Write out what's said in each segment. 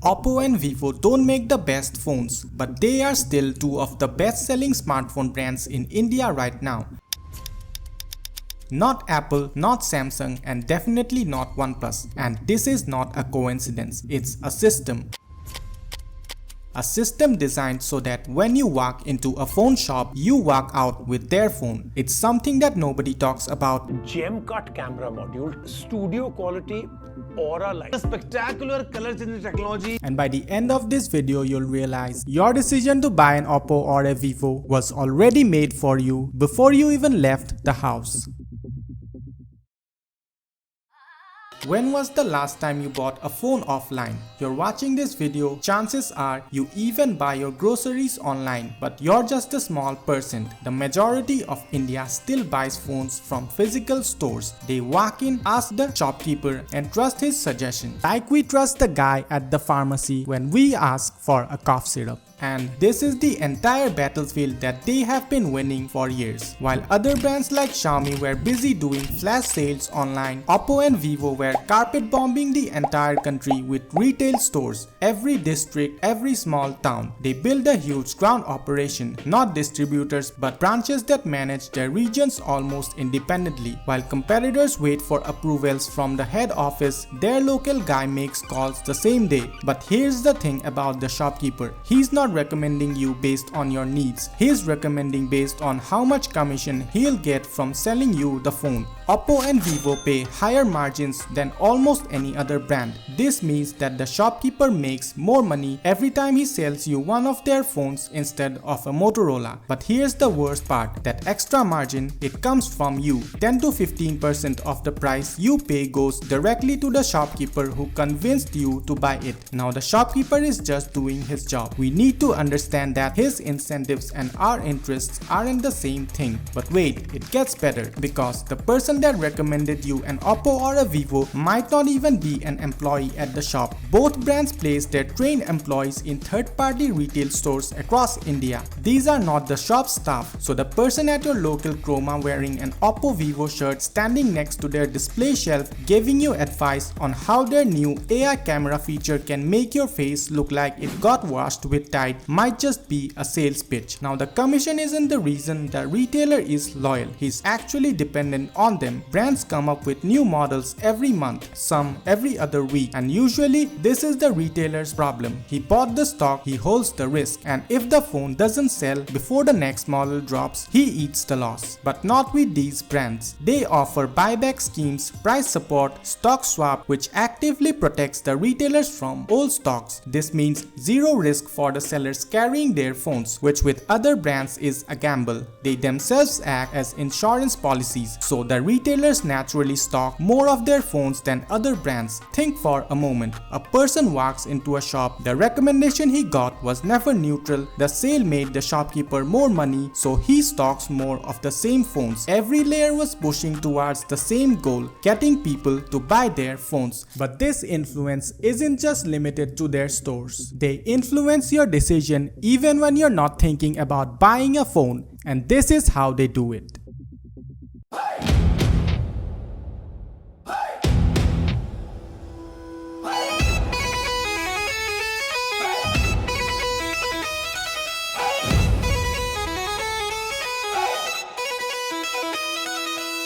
Oppo and Vivo don't make the best phones, but they are still two of the best-selling smartphone brands in India right now. Not Apple, not Samsung, and definitely not OnePlus. And this is not a coincidence, it's a system. A system designed so that when you walk into a phone shop, you walk out with their phone. It's something that nobody talks about. Gem cut camera module, studio quality aura light, spectacular color changing technology. And by the end of this video, you'll realize your decision to buy an Oppo or a Vivo was already made for you before you even left the house. When was the last time you bought a phone offline? You're watching this video, chances are you even buy your groceries online, but you're just a small percent. The majority of India still buys phones from physical stores. They walk in, ask the shopkeeper and trust his suggestion. Like we trust the guy at the pharmacy when we ask for a cough syrup. And this is the entire battlefield that they have been winning for years. While other brands like Xiaomi were busy doing flash sales online, Oppo and Vivo were carpet bombing the entire country with retail stores. Every district, every small town. They build a huge ground operation, not distributors but branches that manage their regions almost independently. While competitors wait for approvals from the head office, their local guy makes calls the same day. But here's the thing about the shopkeeper. He's not recommending you based on your needs. He's recommending based on how much commission he'll get from selling you the phone. Oppo and Vivo pay higher margins than almost any other brand. This means that the shopkeeper makes more money every time he sells you one of their phones instead of a Motorola. But here's the worst part, that extra margin, it comes from you. 10 to 15% of the price you pay goes directly to the shopkeeper who convinced you to buy it. Now the shopkeeper is just doing his job. We need to understand that his incentives and our interests aren't the same thing. But wait, it gets better, because the person that recommended you an Oppo or a Vivo might not even be an employee at the shop. Both brands place their trained employees in third-party retail stores across India. These are not the shop staff, so the person at your local Chroma wearing an Oppo Vivo shirt standing next to their display shelf giving you advice on how their new AI camera feature can make your face look like it got washed with Tide might just be a sales pitch. Now the commission isn't the reason the retailer is loyal, he's actually dependent on them. Brands come up with new models every month, some every other week, and usually this is the retailer's problem. He bought the stock, he holds the risk, and if the phone doesn't sell before the next model drops, he eats the loss. But not with these brands. They offer buyback schemes, price support, stock swap, which actively protects the retailers from old stocks. This means zero risk for the sellers carrying their phones, which with other brands is a gamble. They themselves act as insurance policies, so the retailers naturally stock more of their phones than other brands. Think for a moment. A person walks into a shop, the recommendation he got was never neutral, the sale made the shopkeeper more money, so he stocks more of the same phones. Every layer was pushing towards the same goal, getting people to buy their phones. But this influence isn't just limited to their stores. They influence your decision even when you're not thinking about buying a phone, and this is how they do it.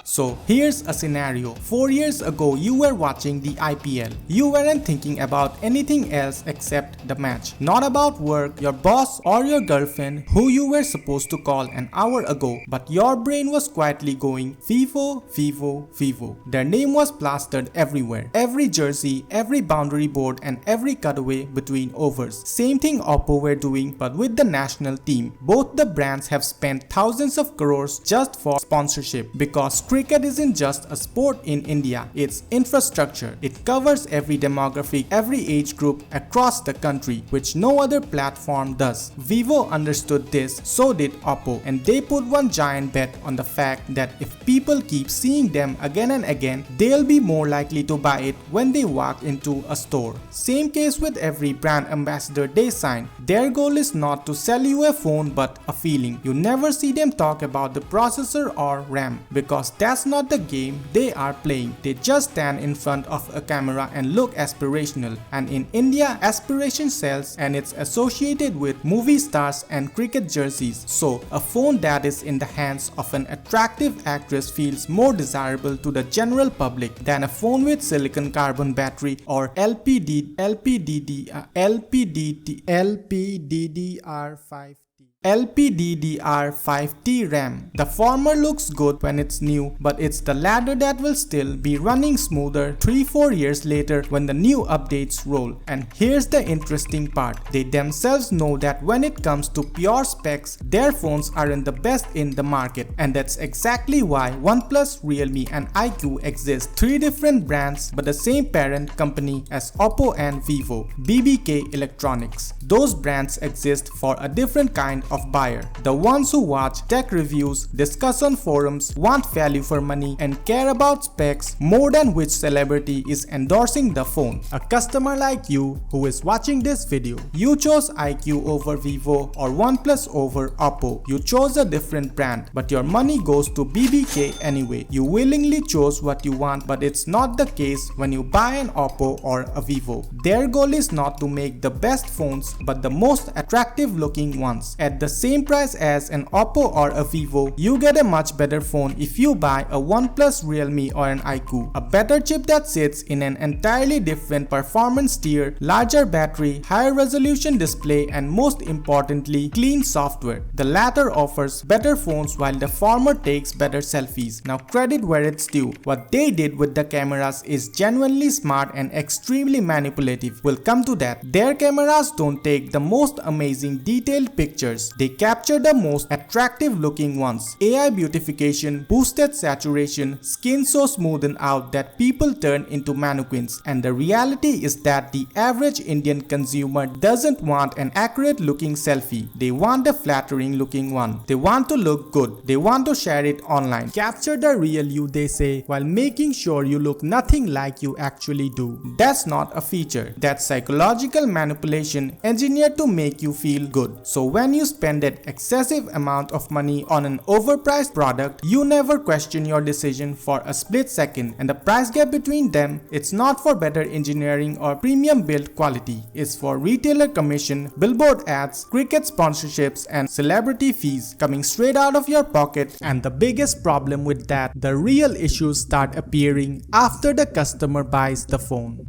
So here's a scenario. 4 years ago you were watching the IPL. You weren't thinking about anything else except the match. Not about work, your boss or your girlfriend who you were supposed to call an hour ago. But your brain was quietly going Vivo, Vivo, Vivo. Their name was plastered everywhere. Every jersey, every boundary board and every cutaway between overs. Same thing Oppo were doing but with the national team. Both the brands have spent thousands of crores just for sponsorship, because cricket isn't just a sport in India, it's infrastructure. It covers every demographic, every age group across the country, which no other platform does. Vivo understood this, so did Oppo, and they put one giant bet on the fact that if people keep seeing them again and again, they'll be more likely to buy it when they walk into a store. Same case with every brand ambassador they sign. Their goal is not to sell you a phone but a feeling. You never see them talk about the processor or RAM, because that's that's not the game they are playing. They just stand in front of a camera and look aspirational. And in India, aspiration sells and it's associated with movie stars and cricket jerseys. So a phone that is in the hands of an attractive actress feels more desirable to the general public than a phone with silicon carbon battery or LPDDR5T RAM. The former looks good when it's new, but it's the latter that will still be running smoother 3-4 years later when the new updates roll. And here's the interesting part. They themselves know that when it comes to pure specs, their phones aren't the best in the market. And that's exactly why OnePlus, Realme and iQOO exist. 3 different brands but the same parent company as Oppo and Vivo, BBK Electronics. Those brands exist for a different kind of buyer. The ones who watch tech reviews, discuss on forums, want value for money and care about specs more than which celebrity is endorsing the phone. A customer like you who is watching this video, you chose iQOO over Vivo or OnePlus over Oppo. You chose a different brand, but your money goes to BBK anyway. You willingly chose what you want, but it's not the case when you buy an Oppo or a Vivo. Their goal is not to make the best phones, but the most attractive looking ones. At the same price as an Oppo or a Vivo, you get a much better phone if you buy a OnePlus, Realme or an iQOO. A better chip that sits in an entirely different performance tier, larger battery, higher resolution display and most importantly, clean software. The latter offers better phones while the former takes better selfies. Now credit where it's due. What they did with the cameras is genuinely smart and extremely manipulative. We'll come to that. Their cameras don't take the most amazing detailed pictures. They capture the most attractive looking ones. AI beautification, boosted saturation, skin so smoothened out that people turn into mannequins. And the reality is that the average Indian consumer doesn't want an accurate looking selfie. They want a flattering looking one. They want to look good. They want to share it online. Capture the real you, they say, while making sure you look nothing like you actually do. That's not a feature. That's psychological manipulation engineered to make you feel good. So when you spend that excessive amount of money on an overpriced product, you never question your decision for a split second. And the price gap between them, it's not for better engineering or premium build quality. It's for retailer commission, billboard ads, cricket sponsorships and celebrity fees coming straight out of your pocket. And the biggest problem with that, the real issues start appearing after the customer buys the phone.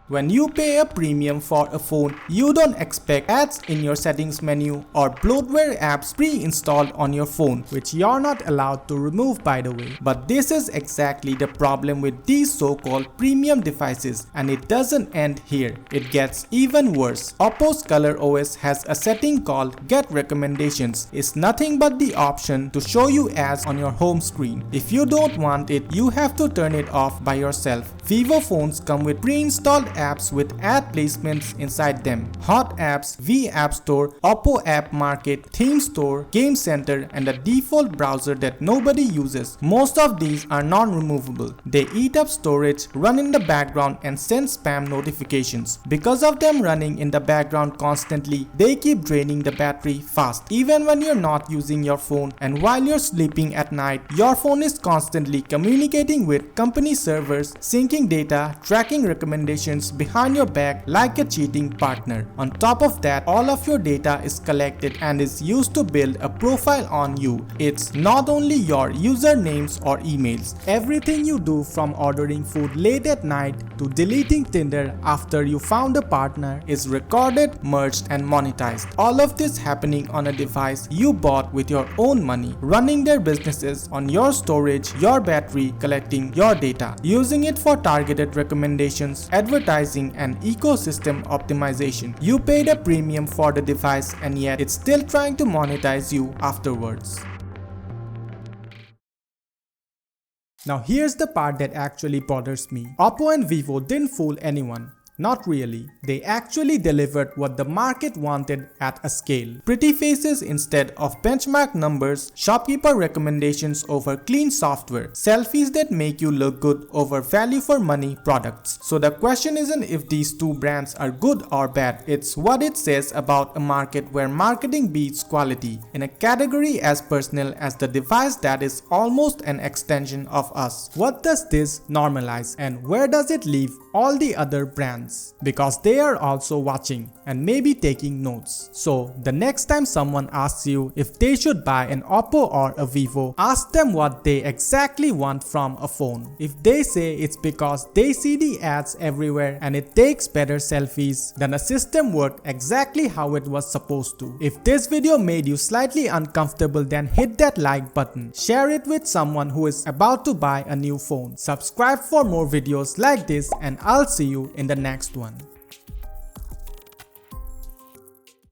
When you pay a premium for a phone, you don't expect ads in your settings menu or bloatware apps pre-installed on your phone, which you're not allowed to remove by the way. But this is exactly the problem with these so-called premium devices, and it doesn't end here. It gets even worse. Oppo's ColorOS has a setting called Get Recommendations. It's nothing but the option to show you ads on your home screen. If you don't want it, you have to turn it off by yourself. Vivo phones come with pre-installed apps with ad placements inside them. Hot Apps, V App Store, Oppo App Market, Theme Store, Game Center and a default browser that nobody uses. Most of these are non-removable. They eat up storage, run in the background and send spam notifications. Because of them running in the background constantly, they keep draining the battery fast. Even when you're not using your phone and while you're sleeping at night, your phone is constantly communicating with company servers, syncing data, tracking recommendations behind your back like a cheating partner. On top of that, all of your data is collected and is used to build a profile on you. It's not only your usernames or emails. Everything you do, from ordering food late at night to deleting Tinder after you found a partner, is recorded, merged and monetized. All of this happening on a device you bought with your own money, running their businesses on your storage, your battery, collecting your data, using it for targeted recommendations, advertising and ecosystem optimization. You paid a premium for the device and yet it's still trying to monetize you afterwards. Now here's the part that actually bothers me. Oppo and Vivo didn't fool anyone. Not really. They actually delivered what the market wanted at a scale. Pretty faces instead of benchmark numbers, shopkeeper recommendations over clean software, selfies that make you look good over value for money products. So the question isn't if these two brands are good or bad, it's what it says about a market where marketing beats quality, in a category as personal as the device that is almost an extension of us. What does this normalize, and where does it leave all the other brands? Because they are also watching and maybe taking notes. So the next time someone asks you if they should buy an Oppo or a Vivo, ask them what they exactly want from a phone. If they say it's because they see the ads everywhere and it takes better selfies, then a system worked exactly how it was supposed to. If this video made you slightly uncomfortable, then hit that like button. Share it with someone who is about to buy a new phone. Subscribe for more videos like this, and I'll see you in the next one.